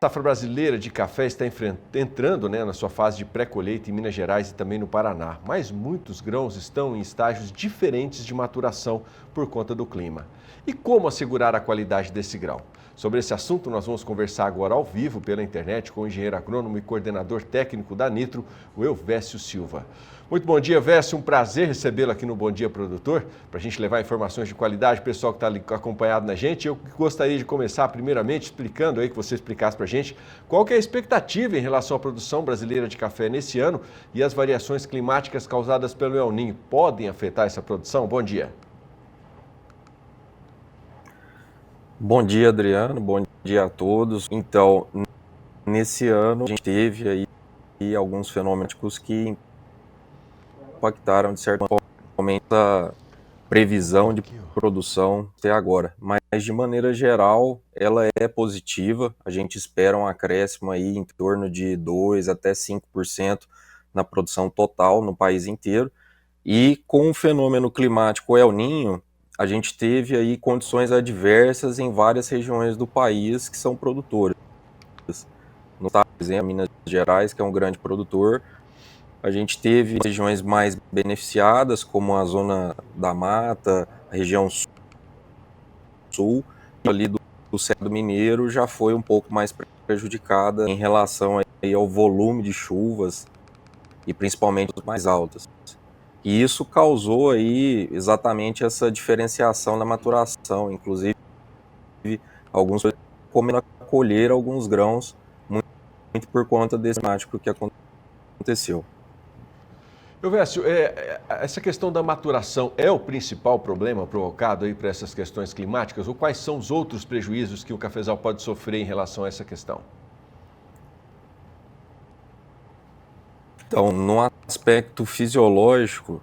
safra brasileira de café está entrando, na sua fase de pré-colheita em Minas Gerais e também no Paraná, mas muitos grãos estão em estágios diferentes de maturação por conta do clima. E como assegurar a qualidade desse grão? Sobre esse assunto, nós vamos conversar agora ao vivo pela internet com o engenheiro agrônomo e coordenador técnico da Nitro, o Elvésio Silva. Muito bom dia, Elvésio. Um prazer recebê-lo aqui no Bom Dia Produtor, para a gente levar informações de qualidade, pessoal que está acompanhado na gente. Eu gostaria de começar, primeiramente, explicando aí, que você explicasse para a gente qual que é a expectativa em relação à produção brasileira de café nesse ano e as variações climáticas causadas pelo El Niño podem afetar essa produção? Bom dia. Bom dia, Adriano. Bom dia a todos. Então, nesse ano, a gente teve aí alguns fenômenos que impactaram, de certa forma, a previsão de produção até agora. Mas, de maneira geral, ela é positiva. A gente espera um acréscimo aí em torno de 2 até 5% na produção total no país inteiro. E com o fenômeno climático El Niño, a gente teve aí condições adversas em várias regiões do país que são produtoras. No estado, por exemplo, Minas Gerais, que é um grande produtor, a gente teve regiões mais beneficiadas, como a zona da mata, a região sul, e ali do Cerrado Mineiro já foi um pouco mais prejudicada em relação aí ao volume de chuvas e principalmente as mais altas. E isso causou aí exatamente essa diferenciação na maturação, inclusive alguns começaram a colher alguns grãos muito por conta desse climático que aconteceu. Elvésio, essa questão da maturação é o principal problema provocado aí por essas questões climáticas ou quais são os outros prejuízos que o cafezal pode sofrer em relação a essa questão? Então, no aspecto fisiológico,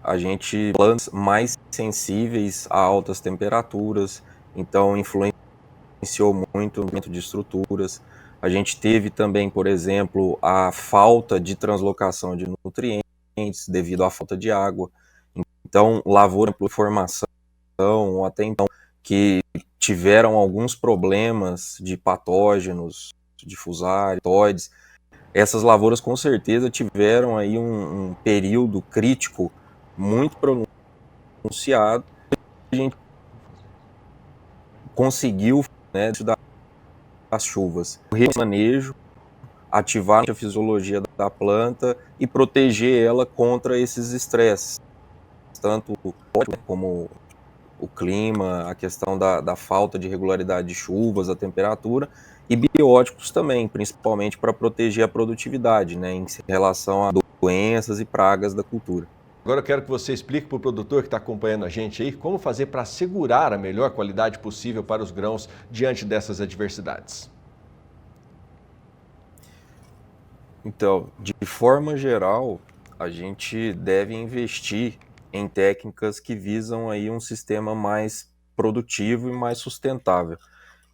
a gente plantas mais sensíveis a altas temperaturas, então influenciou muito o aumento de estruturas. A gente teve também, por exemplo, a falta de translocação de nutrientes devido à falta de água. Então, lavoura por formação, até então, que tiveram alguns problemas de patógenos, de fusarios, essas lavouras com certeza tiveram aí um período crítico muito pronunciado. A gente conseguiu, né, das chuvas, o manejo, ativar a fisiologia da planta e proteger ela contra esses estresses, tanto como o clima, a questão da falta de regularidade de chuvas, a temperatura, e bióticos também, principalmente para proteger a produtividade, né, em relação a doenças e pragas da cultura. Agora eu quero que você explique para o produtor que está acompanhando a gente aí como fazer para assegurar a melhor qualidade possível para os grãos diante dessas adversidades. Então, de forma geral, a gente deve investir em técnicas que visam aí um sistema mais produtivo e mais sustentável.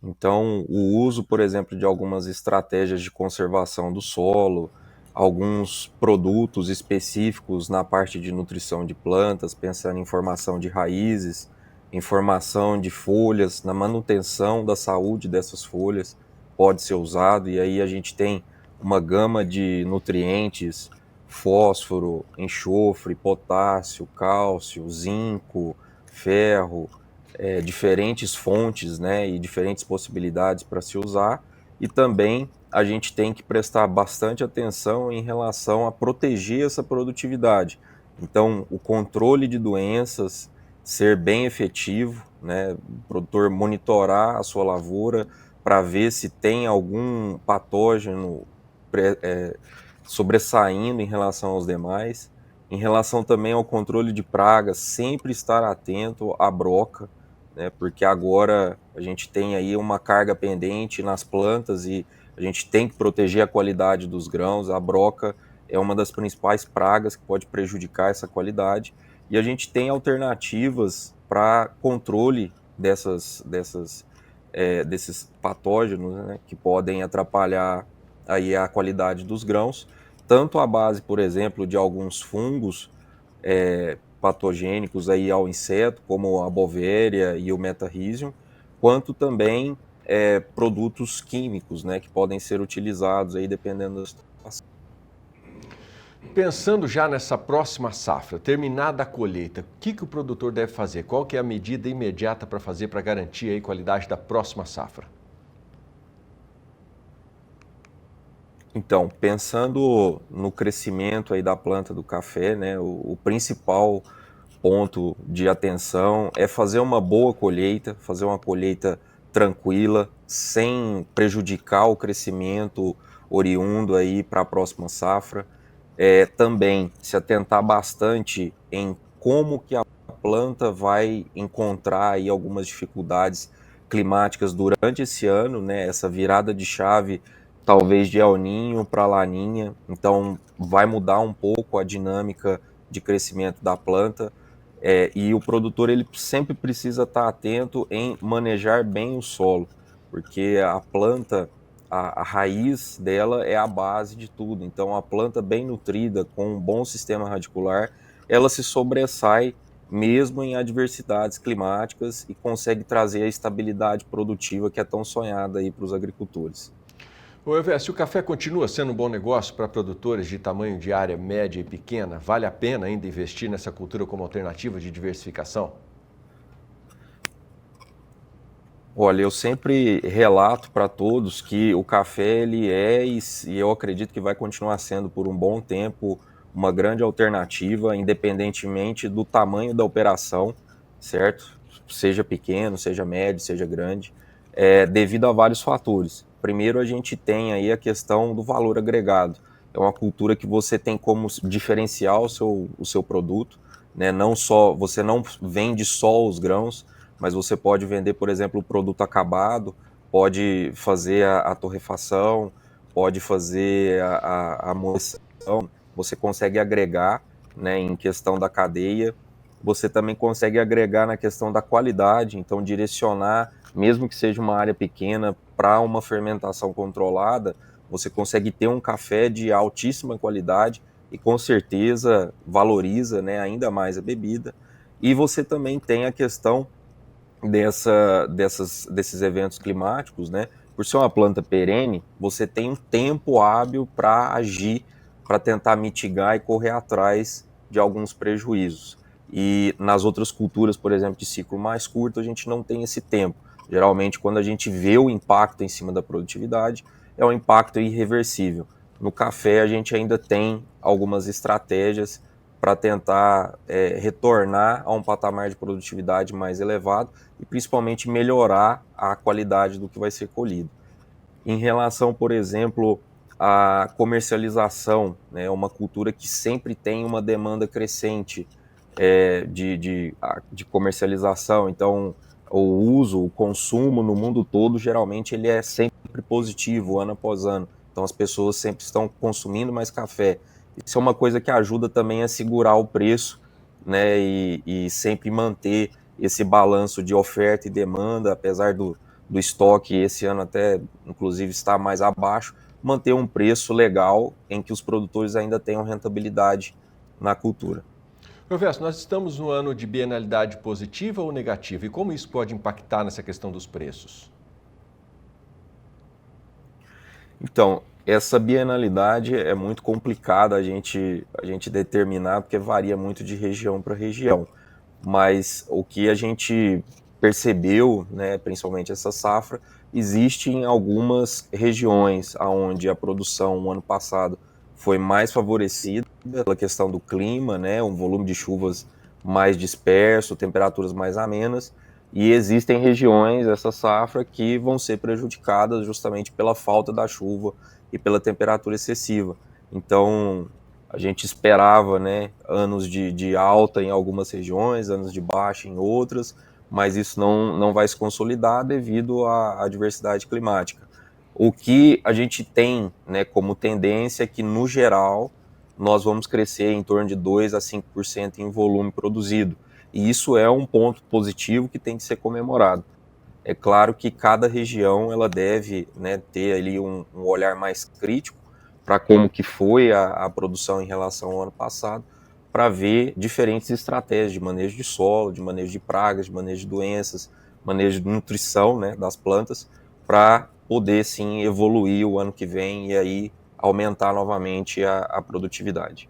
Então, o uso, por exemplo, de algumas estratégias de conservação do solo, alguns produtos específicos na parte de nutrição de plantas, pensando em formação de raízes, em formação de folhas, na manutenção da saúde dessas folhas, pode ser usado, e aí a gente tem uma gama de nutrientes, fósforo, enxofre, potássio, cálcio, zinco, ferro, diferentes fontes, né, e diferentes possibilidades para se usar, e também a gente tem que prestar bastante atenção em relação a proteger essa produtividade. Então, o controle de doenças ser bem efetivo, né, o produtor monitorar a sua lavoura para ver se tem algum patógeno sobressaindo em relação aos demais. Em relação também ao controle de pragas, sempre estar atento à broca, né, porque agora a gente tem aí uma carga pendente nas plantas e a gente tem que proteger a qualidade dos grãos. A broca é uma das principais pragas que pode prejudicar essa qualidade, e a gente tem alternativas para controle desses patógenos, né, que podem atrapalhar aí a qualidade dos grãos, tanto à base, por exemplo, de alguns fungos patogênicos aí ao inseto, como a Bovéria e o Metarrhizium, quanto também produtos químicos, né, que podem ser utilizados aí dependendo da situação. Pensando já nessa próxima safra, terminada a colheita, o que o produtor deve fazer? Qual que é a medida imediata para fazer para garantir a qualidade da próxima safra? Então, pensando no crescimento aí da planta do café, né, o principal ponto de atenção é fazer uma boa colheita, fazer uma colheita tranquila, sem prejudicar o crescimento oriundo aí para a próxima safra. Também se atentar bastante em como que a planta vai encontrar aí algumas dificuldades climáticas durante esse ano, né? Essa virada de chave, talvez de El Niño para Laninha, então vai mudar um pouco a dinâmica de crescimento da planta. E o produtor ele sempre precisa estar atento em manejar bem o solo, porque a planta, a raiz dela é a base de tudo. Então, a planta bem nutrida, com um bom sistema radicular, ela se sobressai mesmo em adversidades climáticas e consegue trazer a estabilidade produtiva que é tão sonhada aí para os agricultores. Ô Elvé, se o café continua sendo um bom negócio para produtores de tamanho de área média e pequena, vale a pena ainda investir nessa cultura como alternativa de diversificação? Olha, eu sempre relato para todos que o café ele é e eu acredito que vai continuar sendo por um bom tempo uma grande alternativa, independentemente do tamanho da operação, certo? Seja pequeno, seja médio, seja grande, devido a vários fatores. Primeiro, a gente tem aí a questão do valor agregado. É uma cultura que você tem como diferenciar o seu produto, né? Não só, você não vende só os grãos, mas você pode vender, por exemplo, o produto acabado, pode fazer a torrefação, pode fazer a moção, você consegue agregar, né, em questão da cadeia, você também consegue agregar na questão da qualidade, então direcionar, mesmo que seja uma área pequena, para uma fermentação controlada, você consegue ter um café de altíssima qualidade e com certeza valoriza, né, ainda mais a bebida. E você também tem a questão desses eventos climáticos, né? Por ser uma planta perene, você tem um tempo hábil para agir, para tentar mitigar e correr atrás de alguns prejuízos. E nas outras culturas, por exemplo, de ciclo mais curto, a gente não tem esse tempo. Geralmente, quando a gente vê o impacto em cima da produtividade, é um impacto irreversível. No café, a gente ainda tem algumas estratégias para tentar retornar a um patamar de produtividade mais elevado e principalmente melhorar a qualidade do que vai ser colhido. Em relação, por exemplo, à comercialização, né, uma cultura que sempre tem uma demanda crescente de comercialização, então o uso, o consumo no mundo todo, geralmente ele é sempre positivo, ano após ano. Então as pessoas sempre estão consumindo mais café. Isso é uma coisa que ajuda também a segurar o preço, né, e sempre manter esse balanço de oferta e demanda, apesar do estoque esse ano até, inclusive, está mais abaixo, manter um preço legal em que os produtores ainda tenham rentabilidade na cultura. Professor, nós estamos no ano de bienalidade positiva ou negativa? E como isso pode impactar nessa questão dos preços? Então, essa bienalidade é muito complicada a gente determinar, porque varia muito de região para região. Mas o que a gente percebeu, né, principalmente essa safra, existe em algumas regiões onde a produção no ano passado foi mais favorecida pela questão do clima, né, um volume de chuvas mais disperso, temperaturas mais amenas, e existem regiões essa safra que vão ser prejudicadas justamente pela falta da chuva e pela temperatura excessiva. Então, a gente esperava, né, anos de alta em algumas regiões, anos de baixa em outras, mas isso não vai se consolidar devido à diversidade climática. O que a gente tem, né, como tendência é que, no geral, nós vamos crescer em torno de 2 a 5% em volume produzido. E isso é um ponto positivo que tem que ser comemorado. É claro que cada região ela deve, né, ter ali um olhar mais crítico para como que foi a produção em relação ao ano passado, para ver diferentes estratégias de manejo de solo, de manejo de pragas, de manejo de doenças, manejo de nutrição, né, das plantas, para poder sim evoluir o ano que vem e aí aumentar novamente a produtividade.